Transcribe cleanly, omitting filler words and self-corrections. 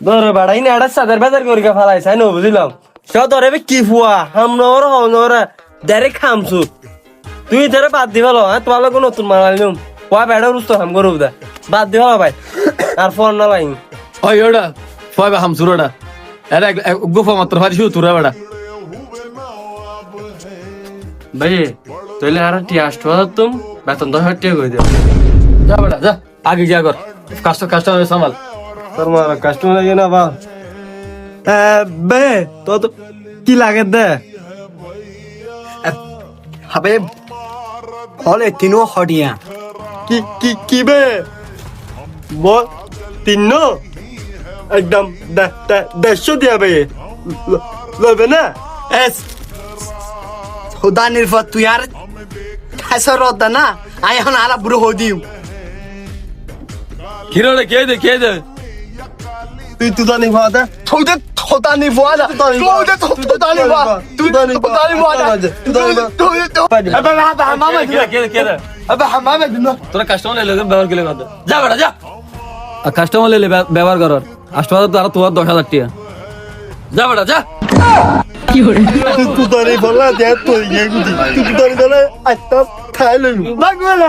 ধরে বাড়াই না, এটা সাদের বাজার করে ফেলাই চাই না বুঝলাম। সে ধরে কি ফুয়া হামনর হনর ডাইরেক্ট খামছু। তুই ধরে বাদ দি ভালো, হ্যাঁ তোমার লোক নতুন মানালিম কোয়া বেড়া রুস্ত হাম করব দা বাদ দি ভালো ভাই, আর ফোন না লাইন। ওই ওটা ফয়বা হামসুর ওটা এরা গুফা মাত্র ফারি শুধু তুরা বেড়া ভাই তাহলে আর টি আসতো তুমি বেতন 10,000 টাকা করে দিও। যা বেড়া যা আগে যা কর কাস্টমার সামাল তোর মা কাস্টমার লাগে না বা বে তো কি লাগে দে হবে হলে তিনও হডিয়া কি কি কি বে বল তিন একদম 150 দিয়া বে লবে না এস খুদা নির্ভর তুই আর খাইছর রদ্দা না আই এখন আলা বুড়ো হদিম কিরোড়ে কে দে তুই তুই নি ভাও দে তুই তো খুদা নির্ভর না তুই তো খুদা নির্ভর তুই তো খুদা নির্ভর তুই তো আবে মামা কে দে আবে মামা দিন তোরা কাস্টমার লে ব্যবহার করলে কত যা বেড়া যা কাস্টমার লে ব্যবহার কর কাস্টমার তো আর তোমার 10,000 টাকা যা বেড়া যা তুই নি বলা দে তুই গেগুদি তুই নি দলে আইতা খাই লইবি লাগবে না